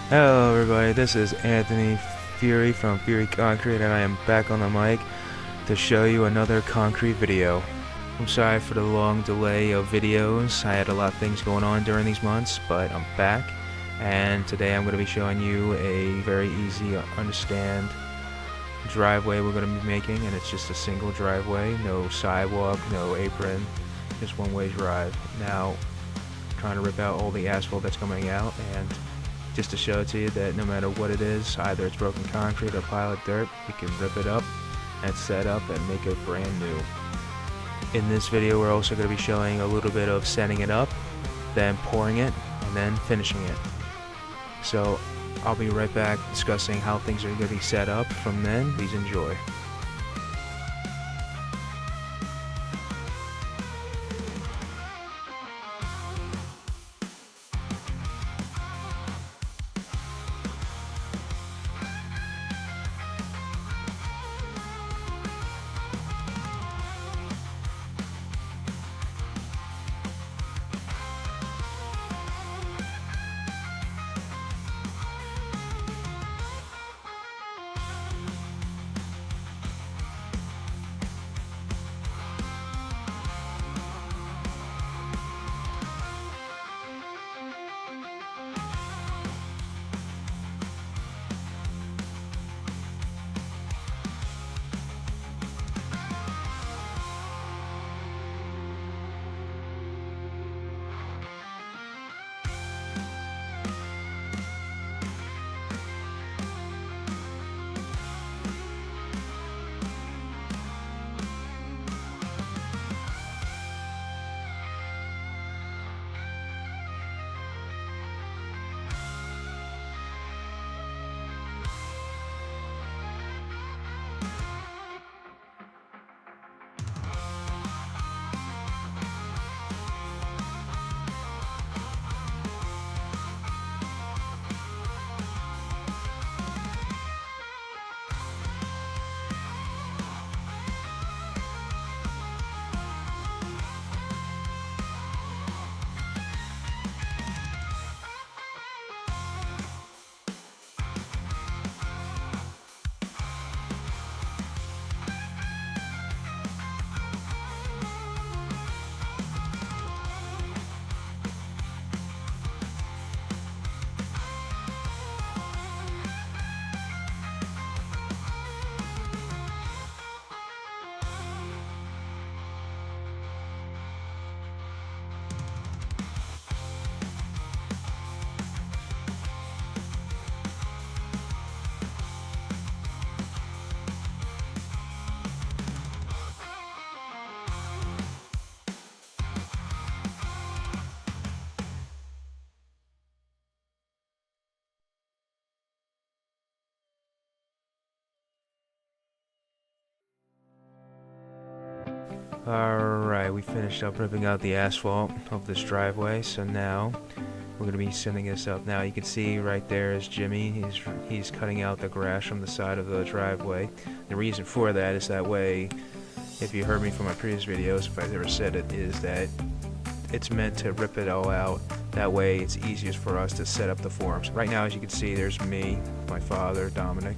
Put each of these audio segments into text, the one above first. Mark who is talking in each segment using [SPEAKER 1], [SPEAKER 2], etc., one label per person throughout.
[SPEAKER 1] Hello everybody, this is Anthony Fury from Fury Concrete, and I am back on the mic to show you another concrete video. I'm sorry for the long delay of videos. I had a lot of things going on during these months, but I'm back, and today I'm going to be showing you a very easy to understand driveway we're going to be making, and it's just a single driveway, no sidewalk, no apron, just one-way drive. Now, I'm trying to rip out all the asphalt that's coming out, and just to show it to you that no matter what it is, either it's broken concrete or pile of dirt, we can rip it up and set up and make it brand new. In this video, we're also going to be showing a little bit of setting it up, then pouring it, and then finishing it. So I'll be right back discussing how things are going to be set up. From then, please enjoy. Alright, we finished up ripping out the asphalt of this driveway, so now we're going to be setting this up. Now you can see right there is Jimmy. He's cutting out the grass from the side of the driveway. The reason for that is that way, if you heard me from my previous videos, if I've ever said it, is that it's meant to rip it all out. That way it's easiest for us to set up the forms. Right now, as you can see, there's me, my father, Dominic.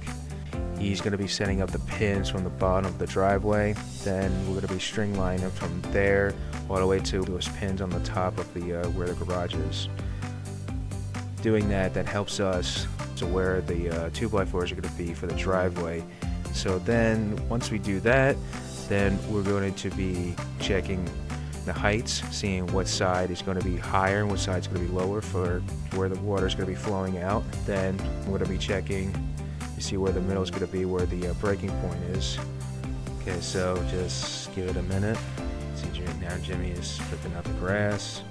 [SPEAKER 1] He's going to be setting up the pins from the bottom of the driveway. Then we're going to be string lining them from there all the way to those pins on the top of the where the garage is. Doing that helps us to where the 2x4s are going to be for the driveway. So then once we do that, then we're going to be checking the heights, seeing what side is going to be higher and what side is going to be lower for where the water is going to be flowing out. Then we're going to be checking to see where the middle is going to be, where the breaking point is. Okay, so just give it a minute. See, now Jimmy is ripping out the grass,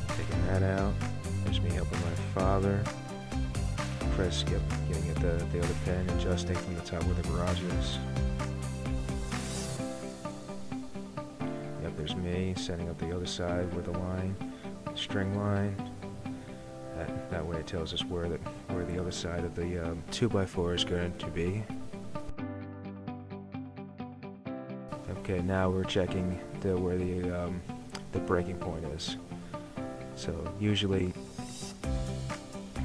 [SPEAKER 1] taking that out. There's me helping my father. Chris getting at the other pin, adjusting from the top where the garage is. Yep, there's me setting up the other side with the line, string line. That way it tells us where the other side of the 2x4 is going to be. Okay, now we're checking where the breaking point is. So usually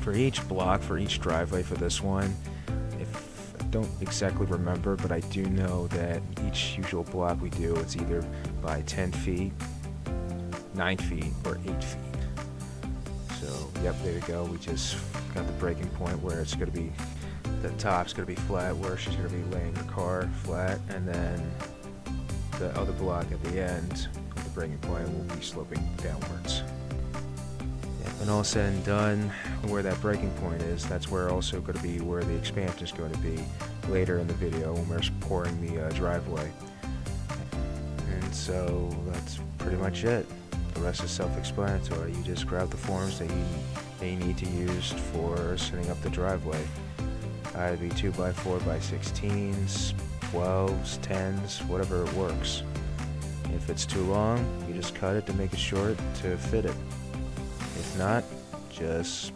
[SPEAKER 1] for each block, for each driveway for this one, if I don't exactly remember, but I do know that each usual block we do, it's either by 10 feet, 9 feet, or 8 feet. So, yep, there you go. We just got the breaking point where it's going to be, the top's going to be flat, where she's going to be laying her car flat, and then the other block at the end of the breaking point will be sloping downwards. When all said and done, where that breaking point is, that's where also going to be where the expansion is going to be later in the video when we're pouring the driveway. And so that's pretty much it. The rest is self-explanatory. You just grab the forms that you need to use for setting up the driveway. Either be 2x4x16s, 12s, 10s, whatever it works. If it's too long, you just cut it to make it short to fit it. If not, just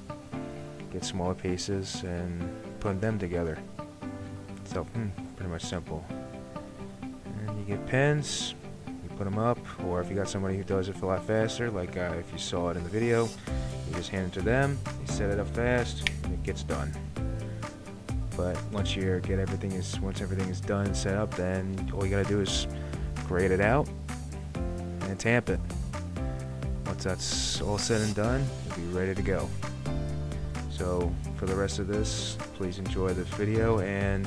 [SPEAKER 1] get smaller pieces and put them together. So, pretty much simple. And you get pins, you put them up, or if you got somebody who does it a lot faster, like if you saw it in the video, you just hand it to them, you set it up fast, and it gets done. But once everything is done and set up, then all you gotta do is grade it out and tamp it. Once that's all said and done, you'll be ready to go. So for the rest of this, please enjoy this video. And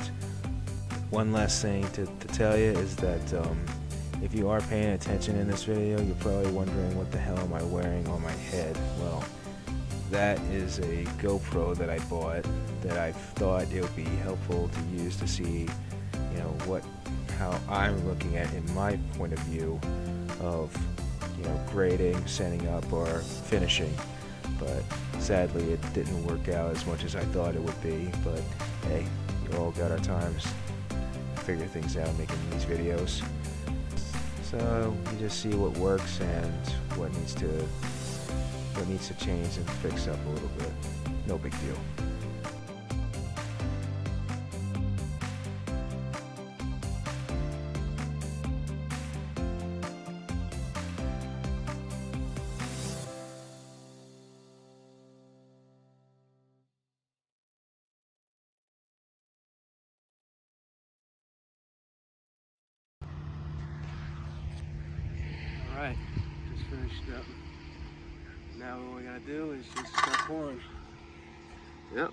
[SPEAKER 1] one last thing to tell you is that if you are paying attention in this video, you're probably wondering what the hell am I wearing on my head. Well, that is a GoPro that I bought that I thought it would be helpful to use to see, how I'm looking at in my point of view of grading, setting up, or finishing. But sadly it didn't work out as much as I thought it would be. But hey, we all got our times to figure things out making these videos. So you just see what works and what needs to change and fix up a little bit. No big deal. Alright, just finished up. Now all we gotta do is just start pouring. Yep.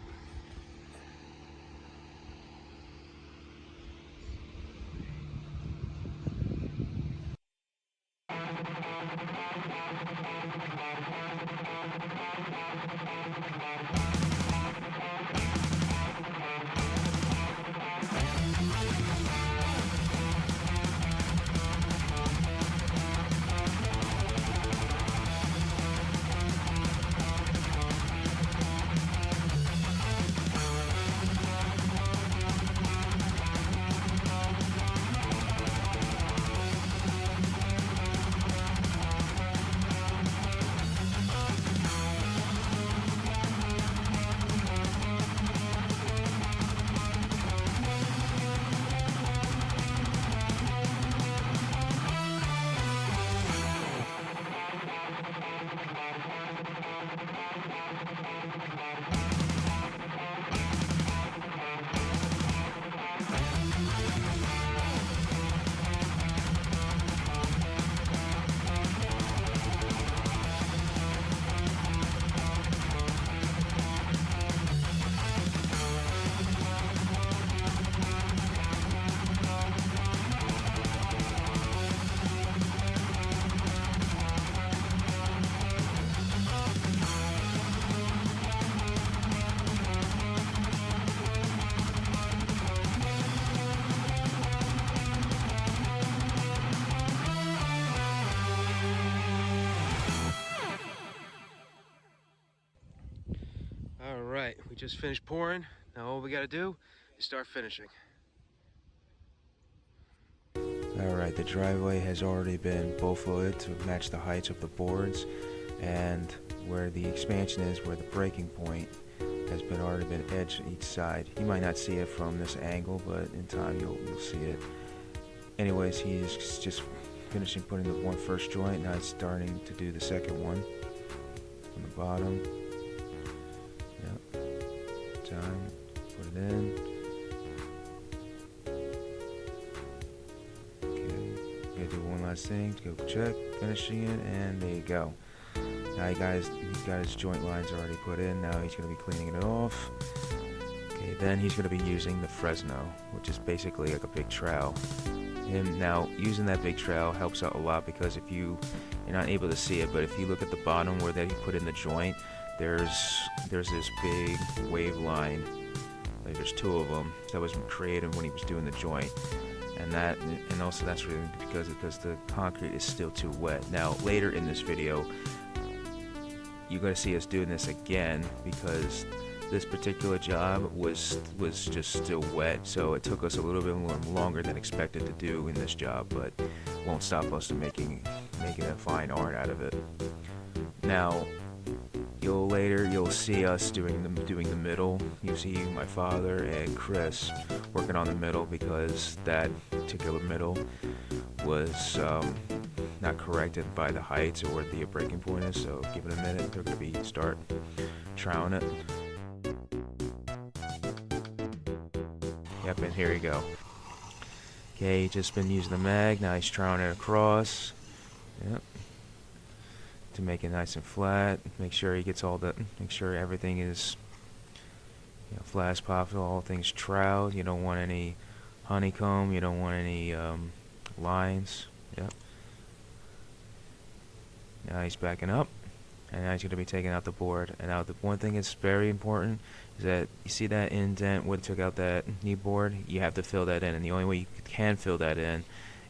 [SPEAKER 1] Alright, we just finished pouring. Now all we gotta do is start finishing. Alright, the driveway has already been bullfolded to match the heights of the boards, and where the expansion is, where the breaking point has already been edged each side. You might not see it from this angle, but in time you'll see it. Anyways, he's just finishing putting the first joint. Now he's starting to do the second one from the bottom. Yep. time. Put it in. Okay, gotta do one last thing. Go check, finishing it, and there you go. Now he got his joint lines already put in. Now he's gonna be cleaning it off. Okay, then he's gonna be using the Fresno, which is basically like a big trowel. Now using that big trowel helps out a lot because if you're not able to see it, but if you look at the bottom where that he put in the joint, there's this big wave line. Like there's two of them that was created when he was doing the joint, and also that's really because the concrete is still too wet. Now later in this video, you're gonna see us doing this again because this particular job was just still wet, so it took us a little bit longer than expected to do in this job, but won't stop us from making a fine art out of it. Now, you'll see us doing the middle. You see my father and Chris working on the middle because that particular middle was not corrected by the heights or where the breaking point is. So give it a minute. They're gonna start troweling it. Yep, and here you go. Okay, just been using the mag. Now he's troweling it across. Yep. To make it nice and flat. Make sure he gets make sure everything is flat as possible. All things troweled. You don't want any honeycomb. You don't want any lines. Yep. Now he's backing up, and now he's going to be taking out the board. And now the one thing that's very important is that you see that indent where it took out that knee board. You have to fill that in, and the only way you can fill that in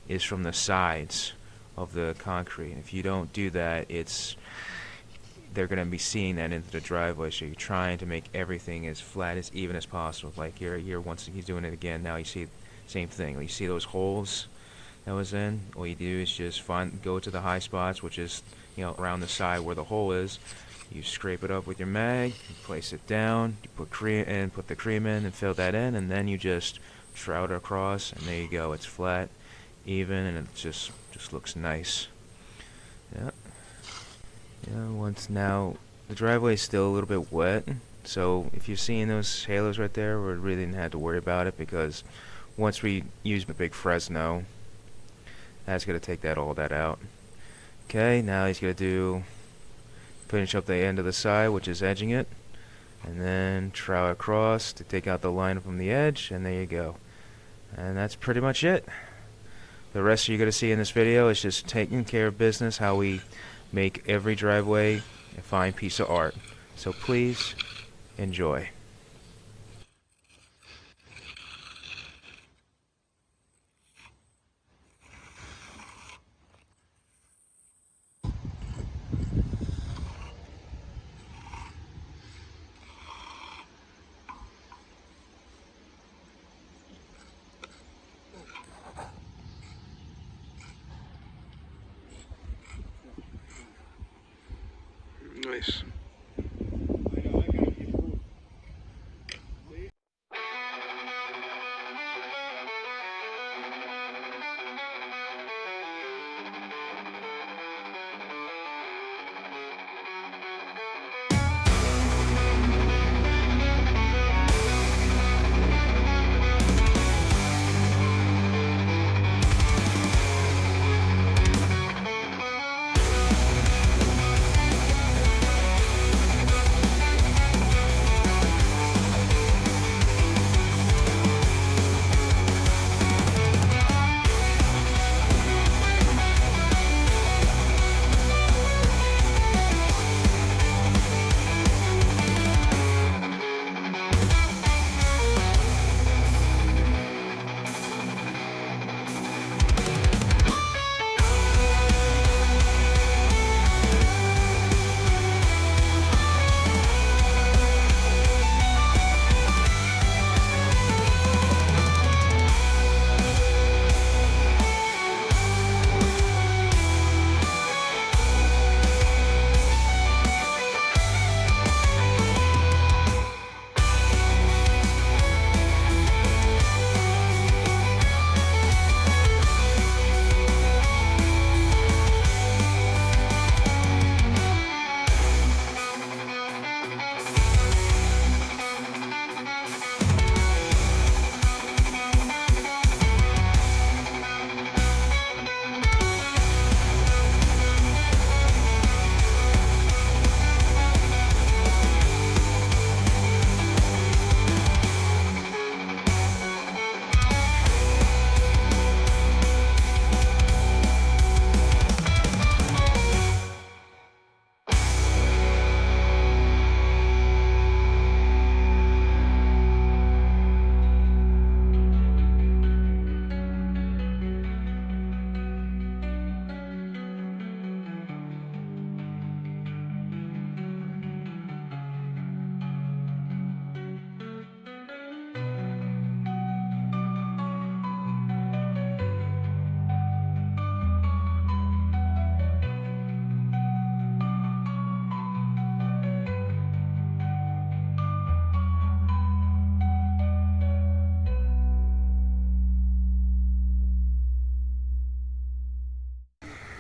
[SPEAKER 1] is from the sides of the concrete. If you don't do that, they're going to be seeing that into the driveway. So you're trying to make everything as flat as even as possible. Like here once he's doing it again. Now you see same thing. You see those holes that was in. All you do is just go to the high spots, which is around the side where the hole is. You scrape it up with your mag, you place it down, you put the cream in and fill that in, and then you just trowel it across, and there you go. It's flat, even, and it just looks nice. Yeah. Now the driveway is still a little bit wet, so if you're seeing those halos right there, we really didn't have to worry about it because once we use the big Fresno, that's gonna take all that out. Okay, now he's gonna finish up the end of the side, which is edging it, and then trowel across to take out the line from the edge, and there you go. And that's pretty much it. The rest you're going to see in this video is just taking care of business, how we make every driveway a fine piece of art. So please enjoy.
[SPEAKER 2] Nice.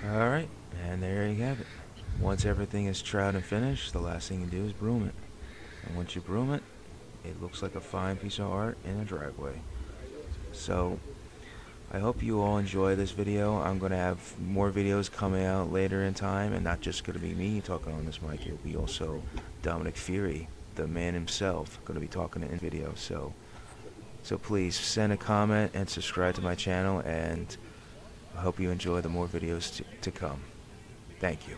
[SPEAKER 1] Alright, and there you have it. Once everything is trowed and finished, the last thing you do is broom it. And once you broom it, it looks like a fine piece of art in a driveway. So, I hope you all enjoy this video. I'm going to have more videos coming out later in time, and not just going to be me talking on this mic. It'll be also Dominic Fury, the man himself, going to be talking in video. So please send a comment and subscribe to my channel, and I hope you enjoy the more videos to come. Thank you.